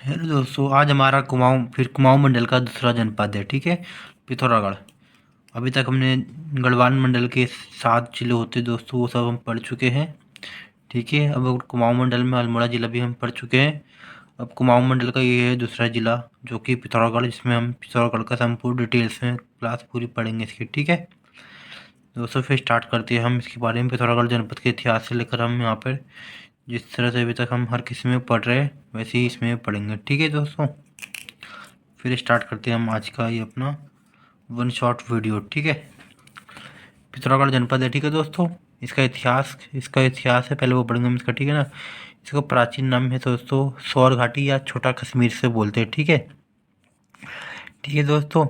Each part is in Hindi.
हेलो दोस्तों, आज हमारा कुमाऊं मंडल का दूसरा जनपद है। ठीक है, पिथौरागढ़। अभी तक हमने गढ़वाल मंडल के 7 जिले होते दोस्तों, वो सब हम पढ़ चुके हैं। ठीक है, अब कुमाऊं मंडल में अल्मोड़ा जिला भी हम पढ़ चुके हैं। अब कुमाऊं मंडल का ये है दूसरा जिला, जो कि पिथौरागढ़, जिसमें हम पिथौरागढ़ का संपूर्ण डिटेल्स में क्लास पूरी पढ़ेंगे इसकी। ठीक है दोस्तों, फिर स्टार्ट करते हैं हम इसके बारे में। पिथौरागढ़ जनपद के इतिहास से लेकर हम यहाँ पर जिस तरह से अभी तक हम हर किसी में पढ़ रहे हैं, वैसे ही इसमें पढ़ेंगे। ठीक है दोस्तों, फिर स्टार्ट करते हैं हम आज का ये अपना वन शॉट वीडियो। ठीक है, पिथौरागढ़ जनपद है। ठीक है दोस्तों, इसका इतिहास है, पहले वो पढ़ेंगे हम इसका। ठीक है ना, इसका प्राचीन नाम है दोस्तों सौर घाटी या छोटा कश्मीर से बोलते हैं। ठीक है, ठीक है दोस्तों।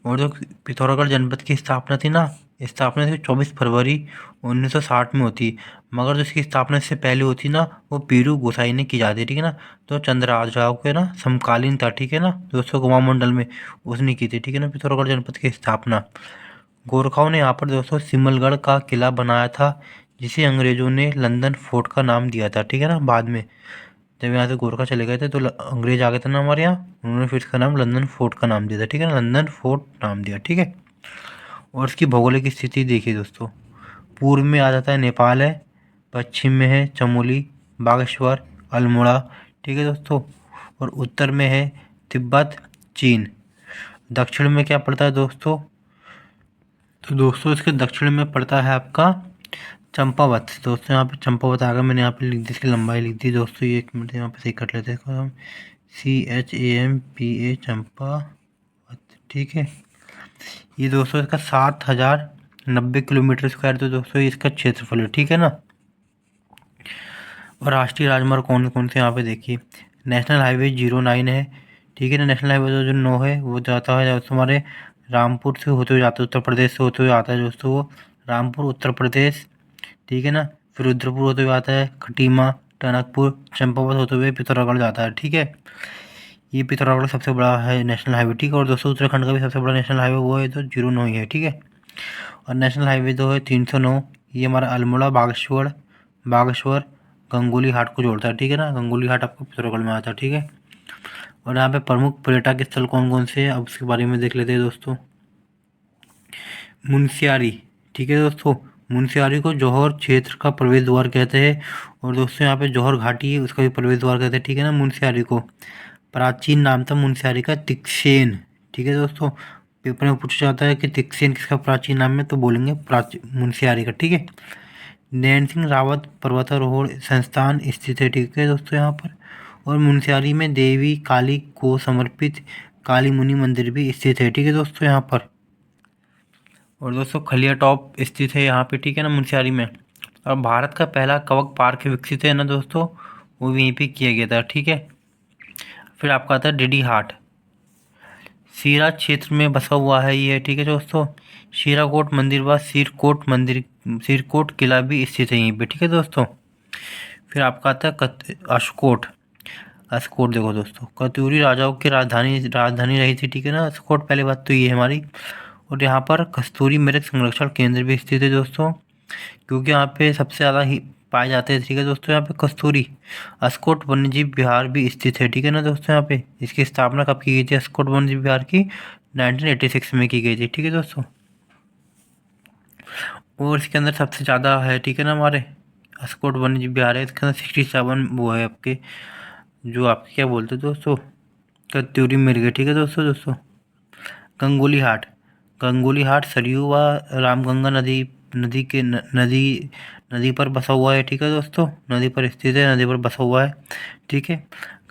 और जो पिथौरागढ़ जनपद की स्थापना थी ना, स्थापना थी 24 फरवरी 1960 में होती, मगर जो इसकी स्थापना से पहले होती ना, वो पीरू गोसाई ने की जाती। ठीक है ना, तो चंद्रराज राव के ना समकालीन था। ठीक है ना दोस्तों, कुमाऊं मंडल में उसने की थी। ठीक है ना, पिथौरागढ़ जनपद की स्थापना गोरखाओं ने यहाँ पर दोस्तों सिमलगढ़ का किला बनाया था, जिसे अंग्रेजों ने लंदन फोर्ट का नाम दिया था। ठीक है ना, बाद में जब यहाँ से गोरखा चले गए थे तो अंग्रेज आ गए थे ना हमारे यहाँ, उन्होंने फिर इसका नाम लंदन फोर्ट का नाम दिया था। ठीक है ना, लंदन फोर्ट नाम दिया। ठीक है, और इसकी भौगोलिक स्थिति देखिए दोस्तों, पूर्व में आ जाता है नेपाल है, पश्चिम में है चमोली, बागेश्वर, अल्मोड़ा। ठीक है दोस्तों, और उत्तर में है तिब्बत, चीन। दक्षिण में क्या पड़ता है दोस्तों, तो दोस्तों इसके दक्षिण में पड़ता है आपका चंपावत। दोस्तों यहाँ पे चंपावत आ गया, मैंने यहाँ पे लिख दी, इसकी लंबाई लिख दी दोस्तों। ये एक मिनट यहाँ पे सही कर लेते हैं हम, CHAMPA चंपावत। ठीक है, ये दोस्तों इसका 7090 किलोमीटर स्क्वायर तो दोस्तों ये इसका क्षेत्रफल है। ठीक है ना, और राष्ट्रीय राजमार्ग कौन कौन से यहाँ पे देखिए, नेशनल हाईवे 09 है। ठीक है ना, नेशनल हाईवे जो 9 है वो जाता है दोस्तों हमारे रामपुर से होते हुए जाता है, उत्तर प्रदेश से होते हुए आता है दोस्तों वो, रामपुर उत्तर प्रदेश। ठीक है ना, फिर रुद्रपुर होते हुए आता है खटीमा, टनकपुर, चंपावत होते हुए पिथौरागढ़ जाता है। ठीक है, ये पिथौरागढ़ का सबसे बड़ा है नेशनल हाईवे। ठीक है, और दोस्तों उत्तराखंड का भी सबसे बड़ा नेशनल हाईवे वो है तो 09 ही है। ठीक है, और नेशनल हाईवे जो है 309, ये हमारा अल्मोड़ा, बागेश्वर गंगोली हाट को जोड़ता है। ठीक है ना, गंगोली हाट आपको पिथौरागढ़ में आता है। ठीक है, और यहाँ पे प्रमुख पर्यटक स्थल कौन कौन से हैं, अब उसके बारे में देख लेते हैं दोस्तों। मुनस्यारी। ठीक है दोस्तों, मुनस्यारी को जौहर क्षेत्र का प्रवेश द्वार कहते हैं, और दोस्तों यहाँ पे जौहर घाटी है, उसका भी प्रवेश द्वार कहते हैं। ठीक है ना, मुनस्यारी को प्राचीन नाम था मुनस्यारी का तिक्सेन। ठीक है दोस्तों, पेपर में पूछा जाता है कि तिक्सेन किसका प्राचीन नाम है, तो बोलेंगे प्राचीन मुनस्यारी का। ठीक है, नैन सिंह रावत पर्वतारोहण संस्थान स्थित है। ठीक है दोस्तों यहाँ पर, और मुनस्यारी में देवी काली को समर्पित काली मुनि मंदिर भी स्थित है। ठीक है दोस्तों यहाँ पर, और दोस्तों खलिया टॉप स्थित है यहाँ पे। ठीक है ना, मुनस्यारी में। और भारत का पहला कवक पार्क विकसित है ना दोस्तों, वो भी यहीं पे किया गया था। ठीक है, फिर आपका आता है डिडी हाट, सीरा क्षेत्र में बसा हुआ है ये। ठीक है दोस्तों, शीराकोट मंदिर व सिरकोट किला भी स्थित है यहीं पे। ठीक है दोस्तों, फिर आपका आता है अशकोट। अस्कोट देखो दोस्तों, कत्यूरी राजाओं की राजधानी रही थी। ठीक है ना, अस्कोट, पहले बात तो ये है हमारी। और यहाँ पर कस्तूरी मृग संरक्षण केंद्र भी स्थित है दोस्तों, क्योंकि यहाँ पे सबसे ज़्यादा ही पाए जाते हैं। ठीक है दोस्तों, यहाँ पे कस्तूरी। अस्कोट वन्यजीव विहार भी स्थित है। ठीक है ना दोस्तों, यहाँ पे इसकी स्थापना कब की गई थी, अस्कोट वन्यजीव विहार की 1986 में की गई थी। ठीक है दोस्तों, और इसके अंदर सबसे ज़्यादा है। ठीक है ना, हमारे अस्कोट वन्यजीव विहार है, इसके अंदर 67 वो है आपके, जो आपके क्या बोलते हैं दोस्तों, कत्यूरी मृग है। ठीक है दोस्तों, गंगोली हाट सरयू व रामगंगा नदी के नदी पर बसा हुआ है। ठीक है दोस्तों, नदी पर स्थित है, नदी पर बसा हुआ है। ठीक है,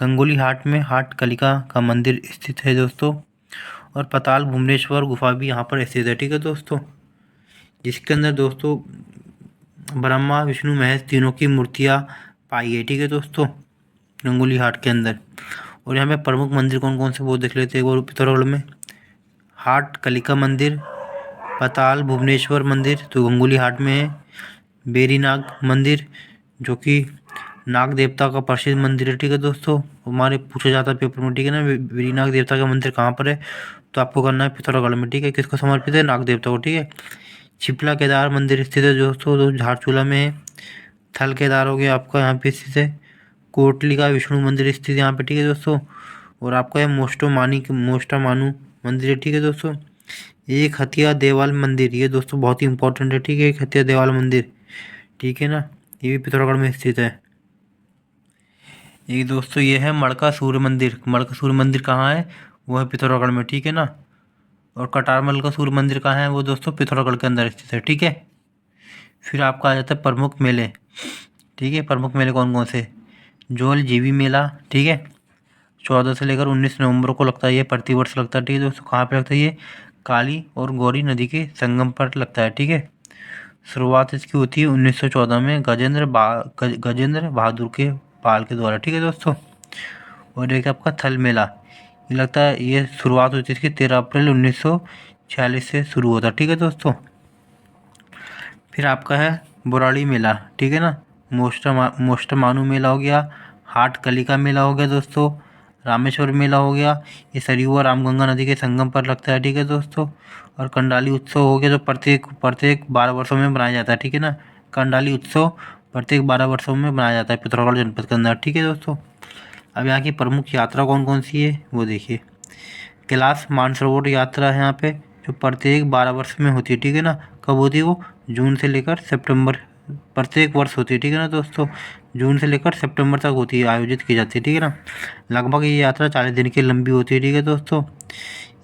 गंगोली हाट में हाट कलिका का मंदिर स्थित है दोस्तों, और पाताल भुवनेश्वर गुफा भी यहाँ पर स्थित है। ठीक है दोस्तों, जिसके अंदर दोस्तों ब्रह्मा विष्णु महेश तीनों की मूर्तियाँ पाई है। ठीक है दोस्तों, गंगोली हाट के अंदर। और यहाँ पे प्रमुख मंदिर कौन कौन से वो देख लेते हैं एक बार पिथौरागढ़ में। हाट कलिका मंदिर, पाताल भुवनेश्वर मंदिर तो गंगोली हाट में है, बेरीनाग मंदिर जो कि नाग देवता का प्रसिद्ध मंदिर है। ठीक है दोस्तों, हमारे पूछा जाता है पेपर में। ठीक है ना, बेरीनाग देवता का मंदिर कहाँ पर है, तो आपको करना है पिथौरागढ़ में। ठीक है, किसको समर्पित है, नाग देवता को। ठीक है, छिपला केदार मंदिर स्थित है दोस्तों, जो झारचूला में है। थल केदार हो गया आपका यहाँ पे स्थित है। कोटली का विष्णु मंदिर स्थित है यहाँ पे। ठीक है दोस्तों, और आपका ये मोस्टामानू मंदिर है, ठीक है दोस्तों। एक हथिया देवाल मंदिर, ये दोस्तों बहुत ही इंपॉर्टेंट है, ठीक है। एक हथिया देवाल मंदिर, ठीक है ना, ये भी पिथौरागढ़ में स्थित है। एक दोस्तों ये है मड़का सूर्य मंदिर। मड़का सूर्य मंदिर कहाँ है? वो है पिथौरागढ़ में, ठीक है ना। और कटारमल का सूर्य मंदिर कहाँ है? वो दोस्तों पिथौरागढ़ के अंदर स्थित है, ठीक है। फिर आपका आ जाता है प्रमुख मेले, ठीक है। प्रमुख मेले कौन कौन से? जोल जीवी मेला, ठीक है, 14 से लेकर 19 नवंबर को लगता है, ये प्रतिवर्ष लगता है, ठीक है दोस्तों। कहाँ पे लगता है ये? काली और गौरी नदी के संगम पर लगता है, ठीक है। शुरुआत इसकी होती है 1914 में गजेंद्र बहादुर के पाल के द्वारा, ठीक है दोस्तों। और एक आपका थल मेला, ये लगता है, ये शुरुआत होती है इसकी 13 अप्रैल 1946 से शुरू होता है, ठीक है दोस्तों। फिर आपका है बुराड़ी मेला, ठीक है ना। मोस्टमानू मेला हो गया, हाट कलिका मेला हो गया दोस्तों, रामेश्वर मेला हो गया, ये सरयू और रामगंगा नदी के संगम पर लगता है, ठीक है दोस्तों। और कंडाली उत्सव हो गया, जो प्रत्येक प्रत्येक 12 वर्षों में मनाया जाता है, ठीक है ना। कंडाली उत्सव प्रत्येक 12 वर्षों में मनाया जाता है पिथौरागढ़ जनपद के अंदर, ठीक है दोस्तों। अब यहाँ की प्रमुख यात्रा कौन कौन सी है वो देखिए। कैलाश मानसरोवर यात्रा है यहाँ पे, जो प्रत्येक 12 वर्ष में होती है, ठीक है ना। कब होती है वो? जून से लेकर सितंबर, प्रत्येक वर्ष होती है, ठीक है ना दोस्तों। जून से लेकर सितंबर तक होती है, आयोजित की जाती है, ठीक है ना। लगभग ये यात्रा 40 दिन की लंबी होती है, ठीक है दोस्तों।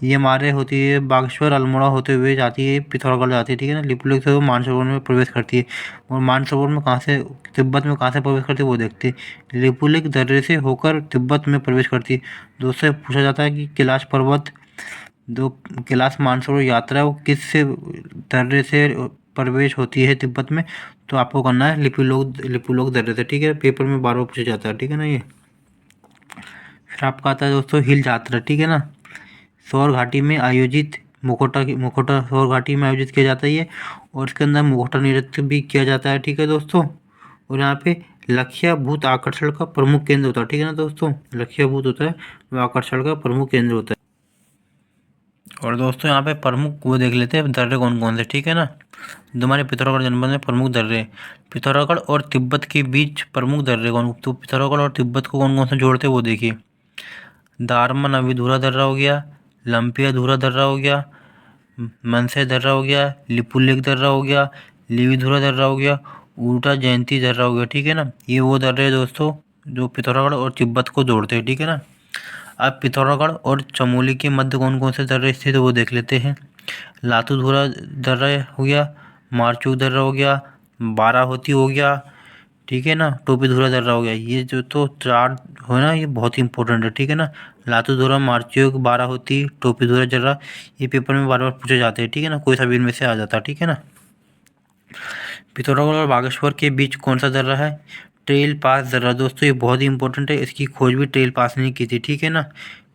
ये हमारे होती है बागेश्वर अल्मोड़ा होते हुए जाती है, पिथौरागढ़ जाती है, ठीक है ना। लिपुलेख से वो मानसरोवर में प्रवेश करती है। और मानसरोवर में कहाँ से, तिब्बत में कहाँ से प्रवेश करती है वो देखते हैं। लिपुलेख दर्रे से होकर तिब्बत में प्रवेश करती है। दोस्तों पूछा जाता है कि कैलाश पर्वत, जो कैलाश मानसरोवर यात्रा है वो किस से दर्रे से प्रवेश होती है तिब्बत में? तो आपको करना है लिपुलोक दर्रे से, ठीक है। पेपर में बार बार पूछा जाता है, ठीक है ना ये। फिर आपका आता है दोस्तों हिल यात्रा, ठीक है ना। सौर घाटी में आयोजित मुखोटा सौर घाटी में आयोजित किया जाता है ये। और इसके अंदर मुखोटा नृत्य भी किया जाता है, ठीक है दोस्तों। और यहाँ पे लक्ष्यभूत आकर्षण का प्रमुख केंद्र होता है, ठीक है ना दोस्तों। लक्ष्यभूत होता है वो आकर्षण का प्रमुख केंद्र होता है। और दोस्तों यहाँ पे प्रमुख वो देख लेते हैं दर्रे कौन कौन से, ठीक है ना। हमारे पिथौरागढ़ जनपद में प्रमुख दर्रे, पिथौरागढ़ और तिब्बत के बीच प्रमुख दर्रे कौन, तो पिथौरागढ़ और तिब्बत को कौन कौन से जोड़ते हैं वो देखिए। दारमन अभिधूरा दर्रा हो गया, लंपी अधूरा दर्रा हो गया, मनसे दर्रा हो गया, लिपुलेख दर्रा हो गया, लिविधुरा दर्रा हो गया, उल्टा जयंती दर्रा हो गया, ठीक है ना। ये वो दर्रे हैं दोस्तों जो पिथौरागढ़ और तिब्बत को जोड़ते हैं, ठीक है ना। अब पिथौरागढ़ और चमोली के मध्य कौन कौन से दर्रे स्थित है वो देख लेते हैं। लातूधुरा दर्रा हो गया, मारचूक दर्रा हो गया, बाराहोती हो गया, ठीक है ना, टोपीधुरा दर्रा हो गया। ये जो तो चार हो ना, ये बहुत ही इंपॉर्टेंट है, ठीक है ना। लातूधुरा, मारचूक, बाराहोती, टोपीधुरा दर्रा, ये पेपर में बार बार पूछे जाते हैं, ठीक है ना। कोई सा भी इनमें से आ जाता है, ठीक है ना। पिथौरागढ़ और बागेश्वर के बीच कौन सा दर्रा है? ट्रेल पास दर्रा दोस्तों, ये बहुत ही इंपॉर्टेंट है, इसकी खोज भी ट्रेल पास ने की थी, ठीक है ना।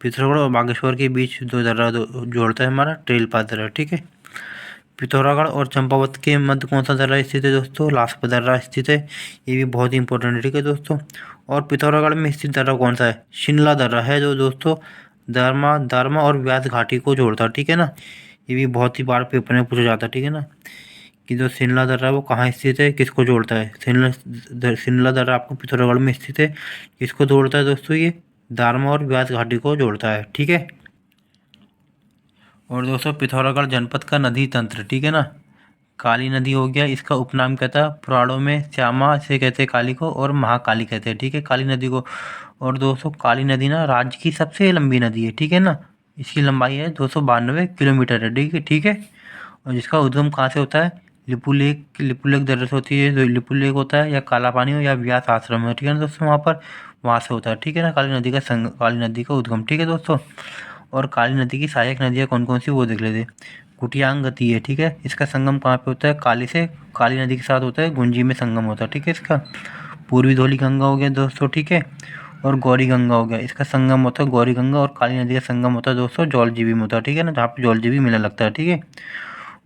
पिथौरागढ़ और बागेश्वर के बीच दो दर्रा जोड़ता है हमारा ट्रेल पास दर्रा, ठीक है। पिथौरागढ़ और चंपावत के मध्य कौन सा दर्रा स्थित है दोस्तों? लासपत दर्रा स्थित है, ये भी बहुत ही इंपॉर्टेंट है, ठीक है दोस्तों। और पिथौरागढ़ में स्थित दर्रा कौन सा है? शिमला दर्रा है, जो दोस्तों दारमा और व्यास घाटी को जोड़ता है, ठीक है ना। ये भी बहुत ही बार पेपर में पूछा जाता है, ठीक है ना, कि जो शिमला दर्रा है वो कहाँ स्थित है, किसको जोड़ता है। शिमला दर्रा आपको पिथौरागढ़ में स्थित है, किसको जोड़ता है दोस्तों? ये दारमा और व्यास घाटी को जोड़ता है, ठीक है। और दोस्तों पिथौरागढ़ जनपद का नदी तंत्र, ठीक है ना। काली नदी हो गया, इसका उपनाम कहता है पुराणों में श्यामा से कहते हैं काली को, और महाकाली कहते हैं, ठीक है, काली नदी को। और दोस्तों काली नदी ना राज्य की सबसे लंबी नदी है, ठीक है ना। इसकी लंबाई है 292 किलोमीटर है, ठीक है, ठीक है। और जिसका उद्गम कहाँ से होता है? लिपुलेख दर्रे से होती है, जो लिपुलेख होता है, या काला पानी हो या व्यास आश्रम है, ठीक है ना दोस्तों, वहाँ से होता है, ठीक है ना। काली नदी का उद्गम, ठीक है दोस्तों। और काली नदी की सहायक नदियाँ कौन कौन सी वो देख लेते हैं। कुटियांगती है, ठीक है, इसका संगम कहाँ पे होता है? काली नदी के साथ होता है, गुंजी में संगम होता है, ठीक है इसका। पूर्वी धौली गंगा हो गया दोस्तों, ठीक है। और गौरी गंगा हो गया, इसका संगम होता है गौरी गंगा, और काली नदी का संगम होता है दोस्तों जौलजीबी में होता है, ठीक है ना, जहाँ पे जौलजीबी मेला लगता है, ठीक है।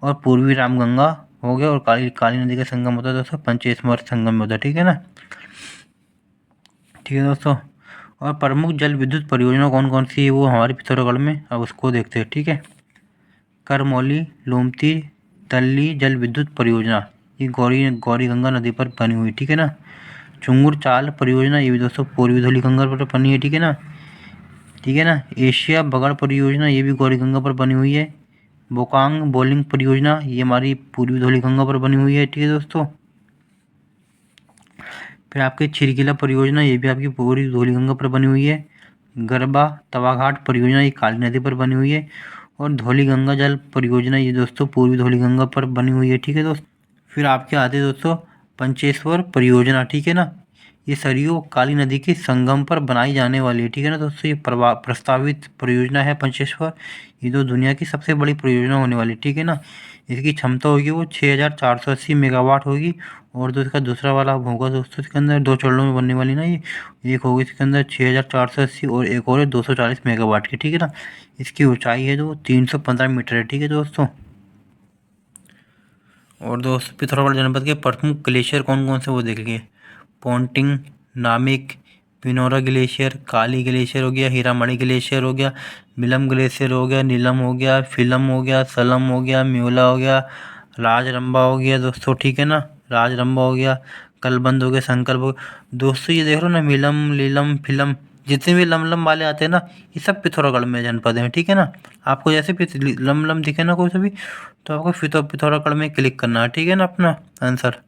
और पूर्वी रामगंगा हो गया, और काली काली नदी का संगम होता है दोस्तों पंचेश्वर संगम में होता है, ठीक है ना, ठीक है दोस्तों। और प्रमुख जल विद्युत परियोजना कौन कौन सी है वो हमारे पिथौरागढ़ में, अब उसको देखते हैं, ठीक है। करमौली लोमती तल्ली जल विद्युत परियोजना, ये गौरी गंगा नदी पर बनी हुई, ठीक है ना। चुंगुर चाल परियोजना, ये भी दोस्तों पूर्वी धौली गंगा पर बनी है, ठीक है ना। ठीक है ना। एशिया बगड़ परियोजना ये भी गौरी गंगा पर बनी हुई है। बोकांग बोलिंग परियोजना ये हमारी पूर्वी धौली गंगा पर बनी हुई है, ठीक है दोस्तों। फिर आपकी छिरकिला परियोजना ये भी आपकी पूर्वी धौली गंगा पर बनी हुई है। गरबा तवाघाट परियोजना ये काली नदी पर बनी हुई है। और धौली गंगा जल परियोजना ये दोस्तों पूर्वी धौली गंगा पर बनी हुई है, ठीक है दोस्तों। फिर आपके आते हैं दोस्तों पंचेश्वर परियोजना, ठीक है ना। ये सरयू काली नदी के संगम पर बनाई जाने वाली है, ठीक है ना दोस्तों। ये प्रस्तावित परियोजना है पंचेश्वर। ये तो दुनिया की सबसे बड़ी परियोजना होने वाली, ठीक है ना। इसकी क्षमता होगी वो 6480 मेगावाट होगी। और जो इसका दूसरा वाला होगा दोस्तों, इसके अंदर 2 चरणों में बनने वाली ना ये। एक होगी इसके अंदर 6480 और एक और है 240 मेगावाट की, ठीक है ना। इसकी ऊंचाई है जो 315 मीटर है, ठीक है दोस्तों। और दोस्तों पिथौरागढ़ जनपद के प्रमुख ग्लेशियर कौन कौन से वो देख लीजिए। पोंटिंग, नामिक, पिनोरा ग्लेशियर, काली ग्लेशियर हो गया, हीरामणि ग्लेशियर हो गया, मिलम ग्लेशियर हो गया, नीलम हो गया, फिलम हो गया, सलम हो गया, म्यूला हो गया, राजरंभा हो गया दोस्तों, ठीक है ना। राजरंभा हो गया, कलबंद हो गया, संकल्प हो गया। दोस्तों ये देख लो ना, मिलम लीलम फिलम जितने भी लमलम वाले आते हैं ना, ये सब पिथौरागढ़ में जनपद हैं, ठीक है ना। आपको जैसे लमलम दिखे ना कोई सा भी, तो आपको पिथौरागढ़ में क्लिक करना है, ठीक है ना, अपना आंसर।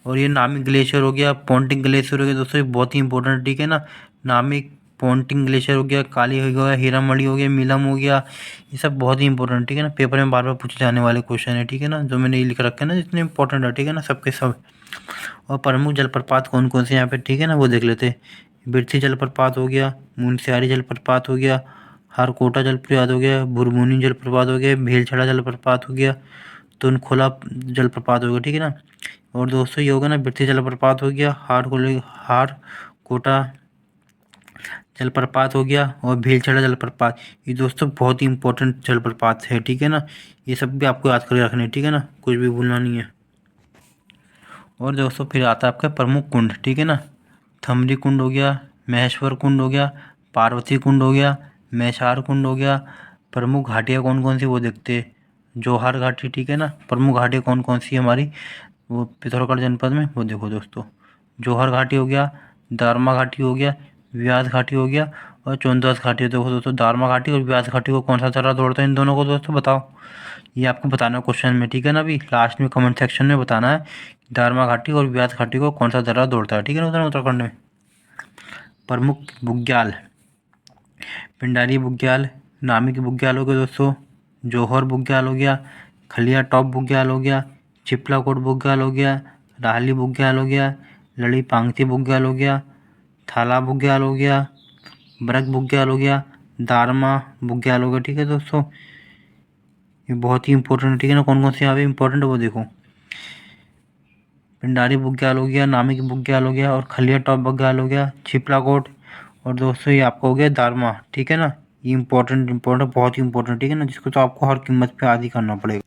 और ये नामिक ग्लेशियर हो गया, पोंटिंग ग्लेशियर हो गया दोस्तों, ये बहुत ही इंपॉर्टेंट, ठीक है ना। नामिक पोंटिंग ग्लेशियर हो गया, काली हो गया, हीरामणि हो गया, मिलम हो गया, ये सब बहुत ही इंपॉर्टेंट, ठीक है ना। पेपर में बार बार पूछे जाने वाले क्वेश्चन है, ठीक है ना, जो मैंने ये लिख रखे हैं ना जितने इंपॉर्टेंट है, ठीक है ना, सबके सब। और प्रमुख जलप्रपात कौन कौन से यहाँ पे, ठीक है ना, वो देख लेते हैं। बिरथी जलप्रपात हो गया, मुनस्यारी जलप्रपात हो गया, हरकोटा जलप्रपात हो गया, भुरमुनी जलप्रपात हो गया, भेलछड़ा जलप्रपात हो गया, तुनखोला जलप्रपात हो गया, ठीक है ना। और दोस्तों ये होगा ना, बिरथी जलप्रपात हो गया, हार कोटा जलप्रपात हो गया, और भेलछड़ा जलप्रपात। ये दोस्तों बहुत ही इंपॉर्टेंट जलप्रपात है, ठीक है ना। ये सब भी आपको याद करके रखने, ठीक है ना, कुछ भी भूलना नहीं है। और दोस्तों फिर आता है आपका प्रमुख कुंड, ठीक है ना। थमरी कुंड हो गया, महेश्वर कुंड हो गया, पार्वती कुंड हो गया, मैसार कुंड हो गया। प्रमुख घाटियाँ कौन कौन सी वो देखते हैं। जौहर घाटी, ठीक है ना। प्रमुख घाटियाँ कौन कौन सी हमारी वो पिथौरागढ़ जनपद में, वो देखो दोस्तों। जौहर घाटी हो गया, दारमा घाटी हो गया, व्यास घाटी हो गया, और चौंदास घाटी। देखो दोस्तों, दारमा घाटी और व्यास घाटी को कौन सा दर्रा दौड़ता है, इन दोनों को दोस्तों बताओ। ये आपको बताना है क्वेश्चन में, ठीक है ना। अभी लास्ट में कमेंट सेक्शन में बताना है दारमा घाटी और व्यास घाटी को कौन सा दर्रा दौड़ता है, ठीक है ना, उत्तराखंड में। प्रमुख बुग्याल, पिंडारी बुग्याल, नामिक बुग्याल हो गया दोस्तों, जौहर बुग्याल हो गया, खलिया टॉप बुग्याल हो गया, चिपलाकोट बुग्याल हो गया, राहली बुग्याल हो गया, लड़ी पांगती बुग्याल हो गया, थाला बुग्याल हो गया, ब्रक बुग्याल हो गया, दारमा बुग्याल हो गया, ठीक है दोस्तों। ये बहुत ही इंपॉर्टेंट, ठीक है ना। कौन कौन से यहाँ पे इंपॉर्टेंट है वो देखो। पिंडारी बुग्याल हो गया, नामिक बुग्याल हो गया, और खलिया टॉप बुग्याल हो गया, छिपलाकोट। और दोस्तों ये आपका हो गया दारमा, ठीक है ना। ये इंपॉर्टेंट बहुत ही इंपॉर्टेंट, ठीक है ना, जिसको तो आपको हर कीमत पे आदि करना पड़ेगा।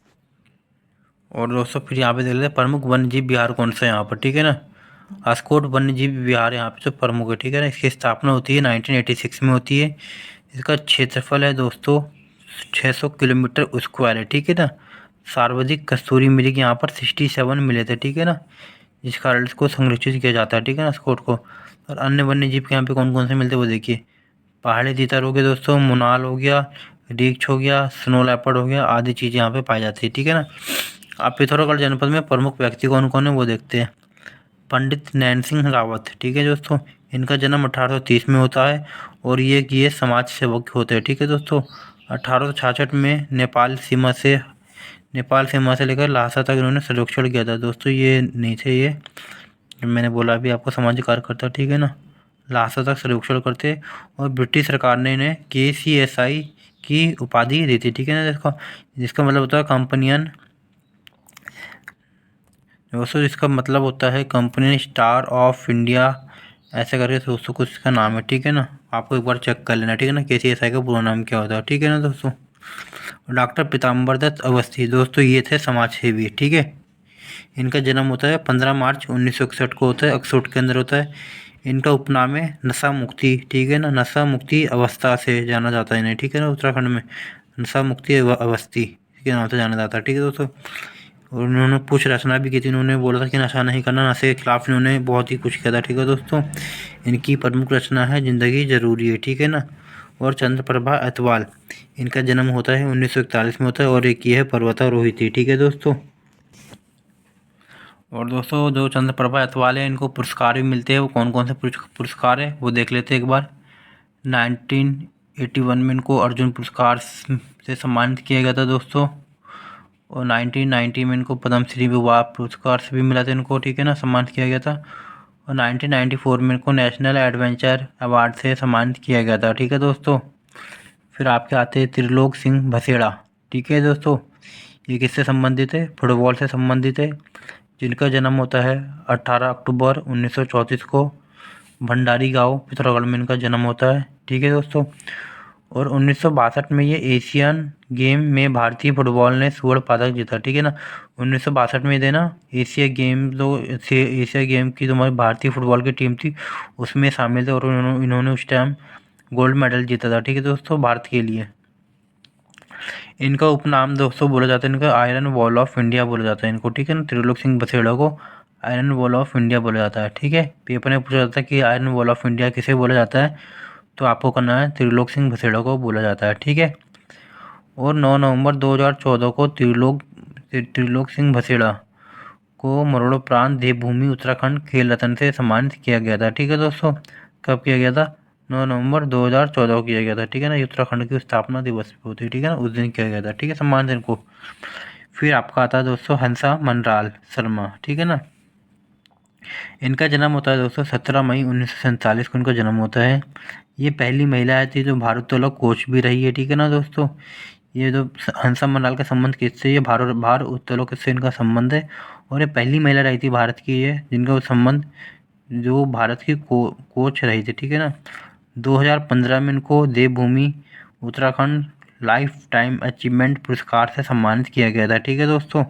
और दोस्तों फिर यहाँ पे देख लेते हैं प्रमुख वन्यजीव विहार कौन सा है यहाँ पर, ठीक है ना। अस्कोट वन्यजीव विहार यहाँ पे जो प्रमुख है, ठीक है ना। इसकी स्थापना होती है 1986 में होती है। इसका क्षेत्रफल है दोस्तों 600 किलोमीटर स्क्वायर है, ठीक है ना। सर्वाधिक कस्तूरी मृग यहाँ पर 67 मिले थे, ठीक है ना, जिस कारण इसको संरक्षित किया जाता है, ठीक है ना, स्कोट को। और अन्य वन्य जीव के यहाँ पे कौन कौन से मिलते हैं वो देखिए। पहाड़ी तीतर हो गया दोस्तों, मुनाल हो गया, रीछ हो गया, स्नो लेपर्ड हो गया, आदि चीज़ें यहाँ पे पाई जाती है, ठीक है ना। आप पिथौरागढ़ जनपद में प्रमुख व्यक्ति कौन कौन है वो देखते हैं। पंडित नैन सिंह रावत, ठीक है दोस्तों। इनका जन्म 1830 में होता है, और ये समाज सेवक होते हैं, ठीक है दोस्तों। 1866 में नेपाल सीमा से लेकर लहासा तक इन्होंने सर्वेक्षण किया था दोस्तों। ये नहीं थे ये, मैंने बोला अभी आपको, सामाजिक कार्यकर्ता, ठीक है ना, लहासा तक सर्वेक्षण करते। और ब्रिटिश सरकार ने इन्हें KCSI की उपाधि दी थी, ठीक है ना। जिसका मतलब होता है कंपनियन, दोस्तों इसका मतलब होता है कंपनी स्टार ऑफ इंडिया, ऐसे करके दोस्तों कुछ इसका नाम है, ठीक है ना। आपको एक बार चेक कर लेना, ठीक है ना, KCSI का पूरा नाम क्या होता है, ठीक है ना दोस्तों। डॉक्टर पीताम्बर दत्त अवस्थी, दोस्तों ये थे समाज सेवी, ठीक है। इनका जन्म होता है 15 मार्च 1961 को होता है, अक्सोट के अंदर होता है। इनका उपनाम है नशा मुक्ति, ठीक है ना, नशा मुक्ति अवस्था से जाना जाता है इन्हें, ठीक है ना, उत्तराखंड में नशा मुक्ति अवस्थी के नाम से जाना जाता है, ठीक है दोस्तों। और उन्होंने कुछ रचना भी की थी, उन्होंने बोला था कि नशा नहीं करना, नशे के खिलाफ इन्होंने बहुत ही कुछ किया था, ठीक है दोस्तों। इनकी प्रमुख रचना है जिंदगी जरूरी है, ठीक है ना। और चंद्रप्रभा अतवाल, इनका जन्म होता है 1941 में होता है। और एक ये है पर्वतारोही, ठीक है दोस्तों। और दोस्तों जो चंद्रप्रभा अतवाल है इनको पुरस्कार भी मिलते हैं। वो कौन कौन से पुरस्कार है वो देख लेते हैं एक बार। 1981 में इनको अर्जुन पुरस्कार से सम्मानित किया गया था दोस्तों। और 1990 में इनको पद्मश्री विवाह पुरस्कार से भी मिला था इनको, ठीक है ना, सम्मानित किया गया था। और 1994 में इनको नेशनल एडवेंचर अवार्ड से सम्मानित किया गया था, ठीक है दोस्तों। फिर आपके आते हैं त्रिलोक सिंह भसेड़ा, ठीक है दोस्तों। ये किससे संबंधित है? फुटबॉल से संबंधित है, जिनका जन्म होता है 18 अक्टूबर 1934 को भंडारी गांव पिथौरागढ़ में इनका जन्म होता है, ठीक है दोस्तों। और 1962 में ये एशियन गेम में भारतीय फुटबॉल ने स्वर्ण पदक जीता, ठीक है ना। 1962 में देना एशिया गेम, जो एशिया गेम की जो हमारी भारतीय फुटबॉल की टीम थी उसमें शामिल थे। और इन्होंने उस टाइम गोल्ड मेडल जीता था, ठीक है दोस्तों, भारत के लिए। इनका उपनाम दोस्तों बोला जाता है, इनका आयरन वॉल ऑफ इंडिया बोला जाता है इनको, ठीक है ना। त्रिलोक सिंह बसेड़ा को आयरन वॉल ऑफ इंडिया बोला जाता है, ठीक है। पेपर में पूछा जाता है कि आयरन वॉल ऑफ इंडिया किसे बोला जाता है, तो आपको करना है त्रिलोक सिंह बसेड़ा को बोला जाता है, ठीक है। और 9 नवंबर 2014 को त्रिलोक सिंह बसेड़ा को मरणोपरांत देवभूमि उत्तराखंड खेल रत्न से सम्मानित किया गया था, ठीक है दोस्तों। कब किया गया था? 9 नवंबर 2014 को किया गया था, ठीक है ना। ये उत्तराखंड की स्थापना दिवस पे होती है, ठीक है ना, उस दिन किया गया था, ठीक है, सम्मान इनको। फिर आपका आता है दोस्तों हंसा मनराल शर्मा, ठीक है ना। इनका जन्म होता है दोस्तों 17 मई 1947 को इनका जन्म होता है। ये पहली महिला थी जो भारोत्तोलक कोच भी रही है, ठीक है ना दोस्तों। ये जो हंसा मनराल का संबंध किससे? ये भारोत्तोलक से इनका संबंध है। और ये पहली महिला रही थी भारत की, ये जिनका वो संबंध, जो भारत की कोच रही थी, ठीक है ना। 2015 में इनको देवभूमि उत्तराखंड लाइफ टाइम अचीवमेंट पुरस्कार से सम्मानित किया गया था, ठीक है दोस्तों।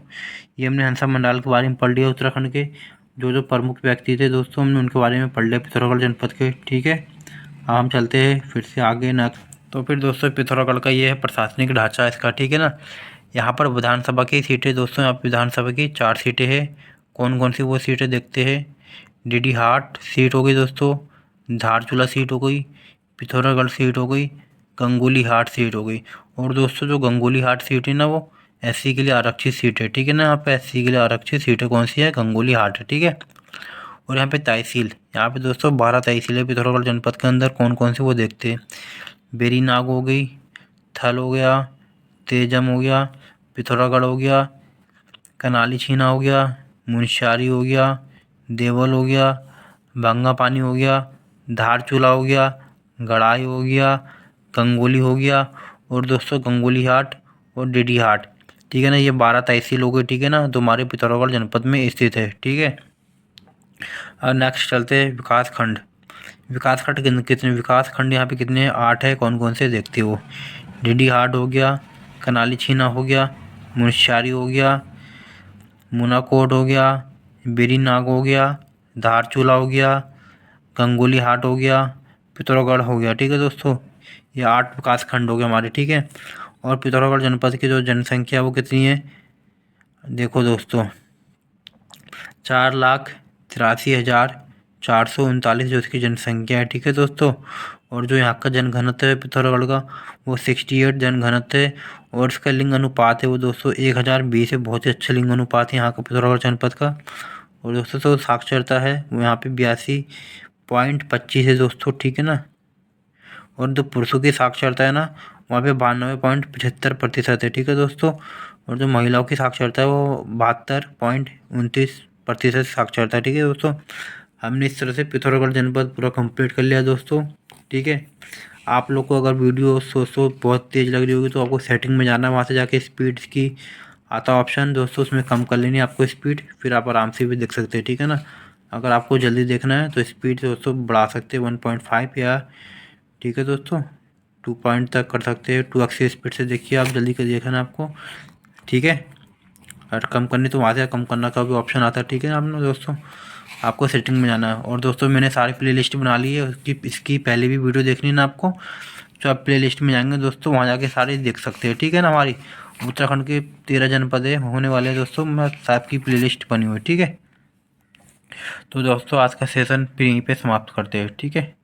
ये हमने हंसा मंडाल के बारे में पढ़ लिया, उत्तराखंड के जो प्रमुख व्यक्ति थे दोस्तों, हमने उनके बारे में पढ़ लिया, पिथौरागढ़ जनपद के, ठीक है। हम चलते हैं फिर से आगे ना। तो फिर दोस्तों पिथौरागढ़ का ये है प्रशासनिक ढांचा इसका, ठीक है ना। यहाँ पर विधानसभा की सीटें दोस्तों, यहाँ पर विधानसभा की 4 सीटें हैं। कौन कौन सी वो सीटें देखते हैं। डीडीहाट सीट हो गई दोस्तों, धारचूला सीट हो गई, पिथौरागढ़ सीट हो गई, गंगोली हाट सीट हो गई। और दोस्तों जो गंगोली हाट सीट है ना वो एससी के लिए आरक्षित सीट है, ठीक है ना। यहाँ पे एससी के लिए आरक्षित सीट है, कौन सी है? गंगोली हाट है, ठीक है। और यहाँ पे तहसील, यहाँ पे दोस्तों 12 तहसील है पिथौरागढ़ जनपद के अंदर। कौन कौन से वो देखते हैं। बेरीनाग हो गई, थल हो गया, तेजम हो गया, पिथौरागढ़ हो गया, कनाली छीना हो गया, मुनस्यारी हो गया, देवल हो गया, भंगा पानी हो गया, धारचूला हो गया, गड़ाई हो गया, गंगोली हो गया, और दोस्तों गंगोली हाट और डीडी हाट, ठीक है ना। ये 12 तहसील हो गई, ठीक है ना, जो हमारे पिथौरागढ़ जनपद में स्थित है, ठीक है। और नेक्स्ट चलते हैं विकास खंड। विकास खंड कितने विकास खंड यहाँ पे कितने? 8 है। कौन कौन से देखते हो। डीडी हाट हो गया, कनाली छीना हो गया, मुनस्यारी हो गया, मुनाकोट हो गया, बेरीनाग हो गया, धारचूला हो गया, गंगोली हाट हो गया, पिथौरागढ़ हो गया, ठीक है दोस्तों। ये 8 विकास खंड हो गए हमारे, ठीक है। और पिथौरागढ़ जनपद की जो जनसंख्या वो कितनी है देखो दोस्तों, 4,83,439 जो इसकी जनसंख्या है, ठीक है दोस्तों। और जो यहाँ का जनघनत्व है पिथौरागढ़ का वो 68 जनघनत्व है। और इसका लिंग अनुपात है वो दोस्तों 1020 है। बहुत ही अच्छा लिंग अनुपात है यहाँ का पिथौरागढ़ जनपद का। और दोस्तों तो साक्षरता है वो यहाँ पे 82.25 है दोस्तों, ठीक है ना। और जो पुरुषों की साक्षरता है ना वहाँ पे 92.75% है, ठीक है दोस्तों। और जो महिलाओं की साक्षरता है वो 72.29% साक्षरता है, ठीक है दोस्तों। हमने इस तरह से पिथौरागढ़ जनपद पूरा कंप्लीट कर लिया दोस्तों, ठीक है। आप लोग को अगर वीडियो बहुत तेज़ लग रही होगी तो आपको सेटिंग में जाना है, वहाँ से जाके स्पीड की आता ऑप्शन दोस्तों, उसमें कम कर लेनी है आपको स्पीड, फिर आप आराम से भी देख सकते हैं, ठीक है ना। अगर आपको जल्दी देखना है तो स्पीड दोस्तों बढ़ा सकते हैं 1.5 या, ठीक है दोस्तों, 2 पॉइंट तक कर सकते हैं। 2x स्पीड से देखिए आप, जल्दी कर देखना आपको, ठीक है। और कम करनी तो वहाँ से कम करना का भी ऑप्शन आता है, ठीक है ना। आपने दोस्तों आपको सेटिंग में जाना है। और दोस्तों मैंने सारी प्लेलिस्ट बना ली है उसकी, इसकी पहले भी वीडियो देखनी है ना आपको, तो आप प्लेलिस्ट में जाएंगे दोस्तों, वहाँ जाके सारे देख सकते हैं, ठीक है ना। हमारी उत्तराखंड के 13 जनपद होने वाले हैं दोस्तों, मैं सबकी प्लेलिस्ट बनी हुई है, ठीक है। तो दोस्तों आज का सेशन यहीं पे समाप्त करते हैं, ठीक है।